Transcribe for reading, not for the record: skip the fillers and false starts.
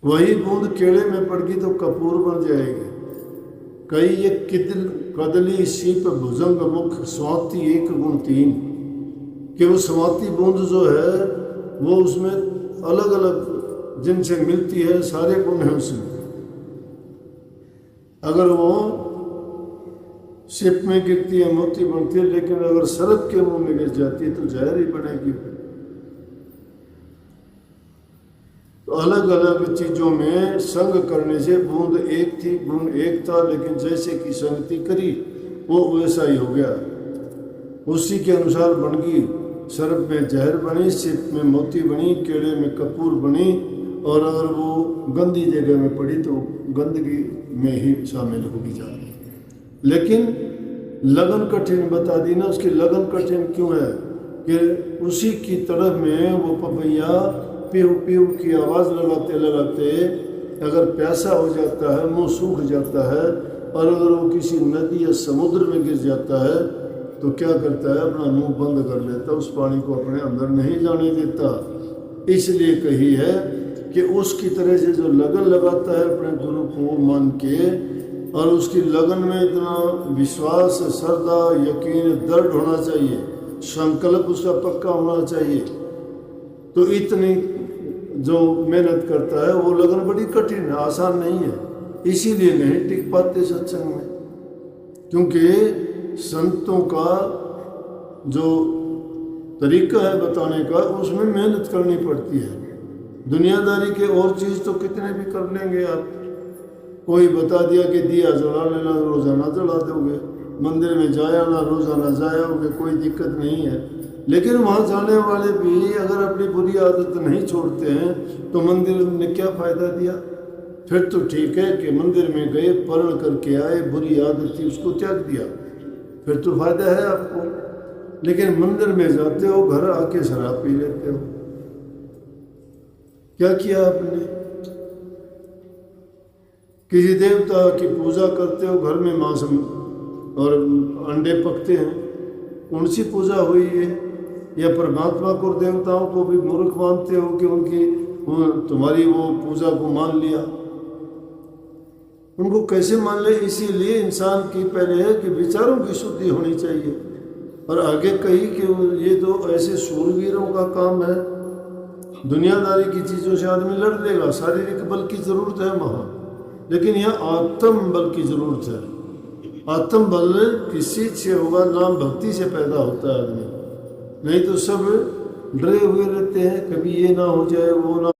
वही बूंद केड़े में पड़ गई तो कपूर बन जाएगी। कई ये कदली सीप भुजंग मुख स्वाति एक गुण तीन, कि वो स्वाति बूंद जो है वो उसमें अलग अलग जिनसे मिलती है, सारे गुण हैं उसमें। अगर वो सिप में गिरती है मोती बनती है, लेकिन अगर सरप के मुंह में गिर जाती है तो जहर ही बनेगी। तो अलग अलग चीजों में संग करने से बूंद एक थी, गुण एक था, लेकिन जैसे की संगति करी वो वैसा ही हो गया, उसी के अनुसार बन गई। सरप में जहर बनी, सिप में मोती बनी, केड़े में कपूर बनी, और अगर वो गंदी जगह में पड़ी तो गंदगी में ही शामिल होगी जाती। लेकिन लगन कठिन बता दी ना, उसकी लगन कठिन क्यों है कि उसी की तरफ में वो पपैया पीव पीव की आवाज़ लगाते लगाते अगर प्यासा हो जाता है, मुंह सूख जाता है, और अगर वो किसी नदी या समुद्र में गिर जाता है तो क्या करता है, अपना मुंह बंद कर लेता, उस पानी को अपने अंदर नहीं जाने देता। इसलिए कही है कि उसकी तरह से जो लगन लगाता है अपने गुरु को मान के, और उसकी लगन में इतना विश्वास, श्रद्धा, यकीन, दृढ़ होना चाहिए, संकल्प उसका पक्का होना चाहिए, तो इतनी जो मेहनत करता है वो लगन बड़ी कठिन है, आसान नहीं है। इसीलिए नहीं टिक पाते सत्संग में, क्योंकि संतों का जो तरीका है बताने का उसमें मेहनत करनी पड़ती है। दुनियादारी के और चीज़ तो कितने भी कर लेंगे आप, कोई बता दिया कि दिया जला लेना, रोज़ाना जला दोगे, मंदिर में जाया ना, रोज़ाना जाओगे, कोई दिक्कत नहीं है। लेकिन वहाँ जाने वाले भी अगर अपनी बुरी आदत नहीं छोड़ते हैं तो मंदिर ने क्या फ़ायदा दिया। फिर तो ठीक है कि मंदिर में गए, परण करके आए, बुरी आदत थी उसको त्याग दिया, फिर तो फायदा है आपको। लेकिन मंदिर में जाते हो, घर आके शराब पी लेते हो, क्या किया आपने? किसी देवता की पूजा करते हो, घर में मांस और अंडे पकते हैं, कौन सी पूजा हुई है? या परमात्मा को, देवताओं को भी मूर्ख मानते हो कि उनकी तुम्हारी वो पूजा को मान लिया, उनको कैसे मान ले? इसीलिए इंसान की पहले है कि विचारों की शुद्धि होनी चाहिए। और आगे कही कि ये तो ऐसे शूरवीरों का काम है, दुनियादारी की चीज़ों से आदमी लड़ लेगा, शारीरिक बल की ज़रूरत है वहाँ, लेकिन यहाँ आत्म बल की ज़रूरत है। आत्म बल किस चीज़ से होगा? नाम भक्ति से पैदा होता है आदमी, नहीं तो सब डरे हुए रहते हैं, कभी ये ना हो जाए, वो ना